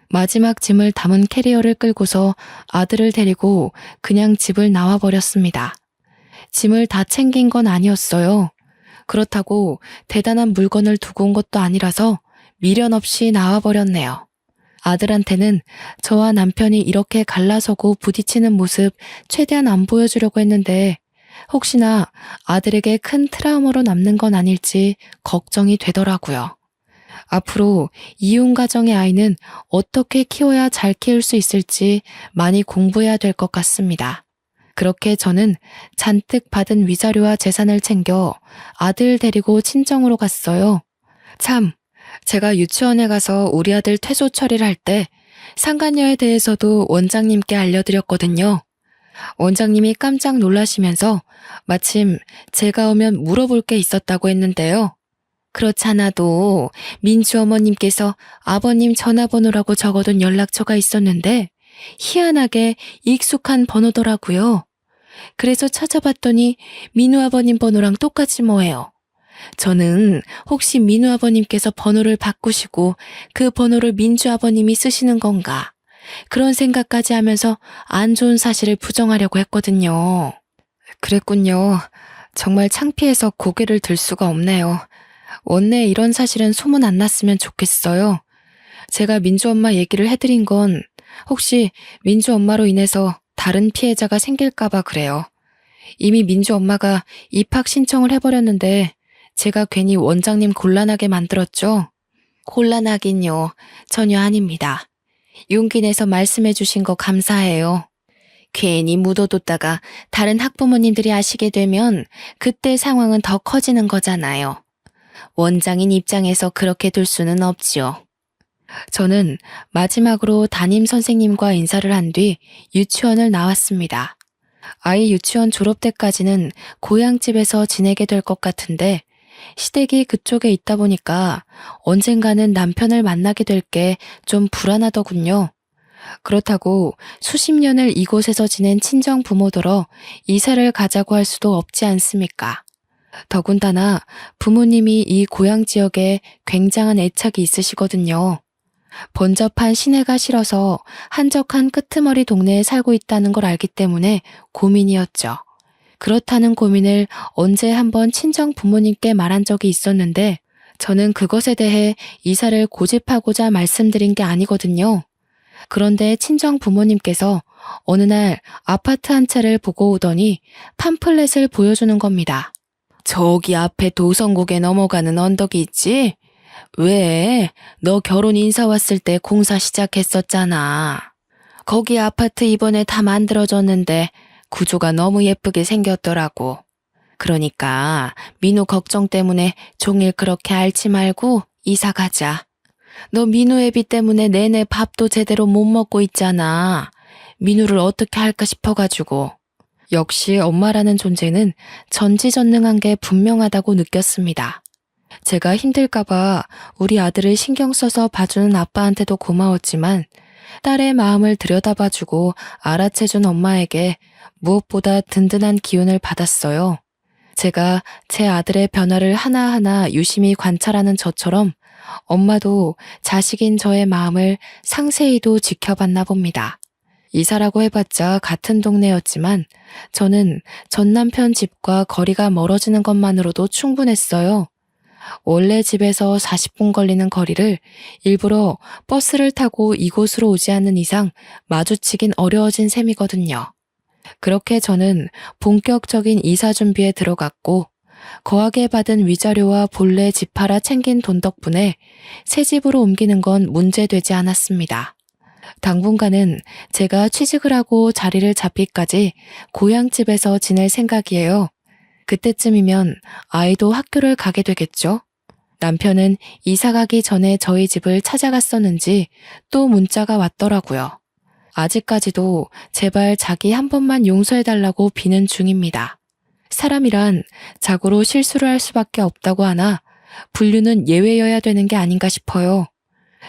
마지막 짐을 담은 캐리어를 끌고서 아들을 데리고 그냥 집을 나와버렸습니다. 짐을 다 챙긴 건 아니었어요. 그렇다고 대단한 물건을 두고 온 것도 아니라서 미련 없이 나와버렸네요. 아들한테는 저와 남편이 이렇게 갈라서고 부딪히는 모습 최대한 안 보여주려고 했는데 혹시나 아들에게 큰 트라우마로 남는 건 아닐지 걱정이 되더라고요. 앞으로 이혼 가정의 아이는 어떻게 키워야 잘 키울 수 있을지 많이 공부해야 될 것 같습니다. 그렇게 저는 잔뜩 받은 위자료와 재산을 챙겨 아들 데리고 친정으로 갔어요. 참, 제가 유치원에 가서 우리 아들 퇴소 처리를 할 때 상간녀에 대해서도 원장님께 알려드렸거든요. 원장님이 깜짝 놀라시면서 마침 제가 오면 물어볼 게 있었다고 했는데요. 그렇잖아도 민주 어머님께서 아버님 전화번호라고 적어둔 연락처가 있었는데 희한하게 익숙한 번호더라고요. 그래서 찾아봤더니 민우 아버님 번호랑 똑같이 뭐예요. 저는 혹시 민우 아버님께서 번호를 바꾸시고 그 번호를 민주 아버님이 쓰시는 건가? 그런 생각까지 하면서 안 좋은 사실을 부정하려고 했거든요. 그랬군요. 정말 창피해서 고개를 들 수가 없네요. 원래 이런 사실은 소문 안 났으면 좋겠어요. 제가 민주 엄마 얘기를 해드린 건 혹시 민주 엄마로 인해서 다른 피해자가 생길까봐 그래요. 이미 민주 엄마가 입학 신청을 해버렸는데 제가 괜히 원장님 곤란하게 만들었죠? 곤란하긴요. 전혀 아닙니다. 용기 내서 말씀해 주신 거 감사해요. 괜히 묻어뒀다가 다른 학부모님들이 아시게 되면 그때 상황은 더 커지는 거잖아요. 원장인 입장에서 그렇게 둘 수는 없지요. 저는 마지막으로 담임 선생님과 인사를 한 뒤 유치원을 나왔습니다. 아이 유치원 졸업 때까지는 고향집에서 지내게 될 것 같은데 시댁이 그쪽에 있다 보니까 언젠가는 남편을 만나게 될 게 좀 불안하더군요. 그렇다고 수십 년을 이곳에서 지낸 친정 부모더러 이사를 가자고 할 수도 없지 않습니까? 더군다나 부모님이 이 고향 지역에 굉장한 애착이 있으시거든요. 번잡한 시내가 싫어서 한적한 끄트머리 동네에 살고 있다는 걸 알기 때문에 고민이었죠. 그렇다는 고민을 언제 한번 친정 부모님께 말한 적이 있었는데 저는 그것에 대해 이사를 고집하고자 말씀드린 게 아니거든요. 그런데 친정 부모님께서 어느 날 아파트 한 채를 보고 오더니 팜플렛을 보여주는 겁니다. 저기 앞에 도성국에 넘어가는 언덕이 있지? 왜? 너 결혼 인사 왔을 때 공사 시작했었잖아. 거기 아파트 이번에 다 만들어졌는데 구조가 너무 예쁘게 생겼더라고. 그러니까 민우 걱정 때문에 종일 그렇게 앓지 말고 이사 가자. 너 민우 애비 때문에 내내 밥도 제대로 못 먹고 있잖아. 민우를 어떻게 할까 싶어가지고. 역시 엄마라는 존재는 전지전능한 게 분명하다고 느꼈습니다. 제가 힘들까봐 우리 아들을 신경 써서 봐주는 아빠한테도 고마웠지만 딸의 마음을 들여다봐주고 알아채준 엄마에게 무엇보다 든든한 기운을 받았어요. 제가 제 아들의 변화를 하나하나 유심히 관찰하는 저처럼 엄마도 자식인 저의 마음을 상세히도 지켜봤나 봅니다. 이사라고 해봤자 같은 동네였지만 저는 전 남편 집과 거리가 멀어지는 것만으로도 충분했어요. 원래 집에서 40분 걸리는 거리를 일부러 버스를 타고 이곳으로 오지 않는 이상 마주치긴 어려워진 셈이거든요. 그렇게 저는 본격적인 이사 준비에 들어갔고 거하게 받은 위자료와 본래 집 팔아 챙긴 돈 덕분에 새 집으로 옮기는 건 문제되지 않았습니다. 당분간은 제가 취직을 하고 자리를 잡기까지 고향집에서 지낼 생각이에요. 그때쯤이면 아이도 학교를 가게 되겠죠? 남편은 이사 가기 전에 저희 집을 찾아갔었는지 또 문자가 왔더라고요. 아직까지도 제발 자기 한 번만 용서해달라고 비는 중입니다. 사람이란 자고로 실수를 할 수밖에 없다고 하나 분류는 예외여야 되는 게 아닌가 싶어요.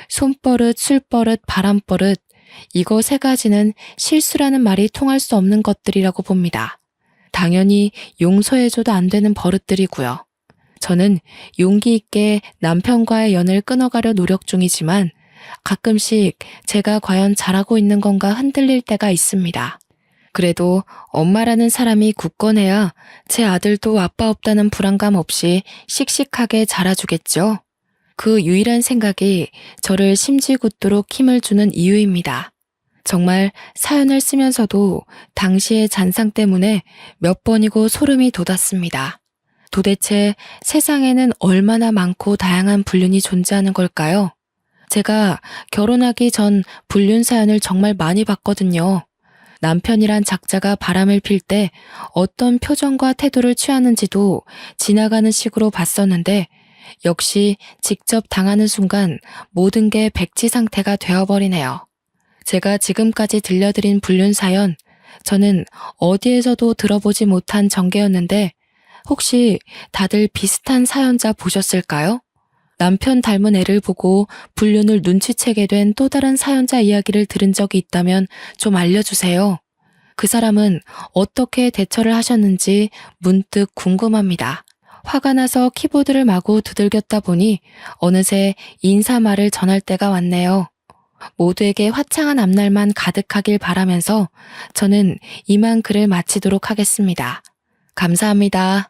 손버릇, 술버릇, 바람버릇 이거 세 가지는 실수라는 말이 통할 수 없는 것들이라고 봅니다. 당연히 용서해줘도 안 되는 버릇들이고요. 저는 용기 있게 남편과의 연을 끊어가려 노력 중이지만 가끔씩 제가 과연 잘하고 있는 건가 흔들릴 때가 있습니다. 그래도 엄마라는 사람이 굳건해야 제 아들도 아빠 없다는 불안감 없이 씩씩하게 자라주겠죠. 그 유일한 생각이 저를 심지궂도록 힘을 주는 이유입니다. 정말 사연을 쓰면서도 당시의 잔상 때문에 몇 번이고 소름이 돋았습니다. 도대체 세상에는 얼마나 많고 다양한 불륜이 존재하는 걸까요? 제가 결혼하기 전 불륜 사연을 정말 많이 봤거든요. 남편이란 작자가 바람을 필 때 어떤 표정과 태도를 취하는지도 지나가는 식으로 봤었는데 역시 직접 당하는 순간 모든 게 백지 상태가 되어버리네요. 제가 지금까지 들려드린 불륜 사연, 저는 어디에서도 들어보지 못한 전개였는데 혹시 다들 비슷한 사연자 보셨을까요? 남편 닮은 애를 보고 불륜을 눈치채게 된 또 다른 사연자 이야기를 들은 적이 있다면 좀 알려주세요. 그 사람은 어떻게 대처를 하셨는지 문득 궁금합니다. 화가 나서 키보드를 마구 두들겼다 보니 어느새 인사말을 전할 때가 왔네요. 모두에게 화창한 앞날만 가득하길 바라면서 저는 이만 글을 마치도록 하겠습니다. 감사합니다.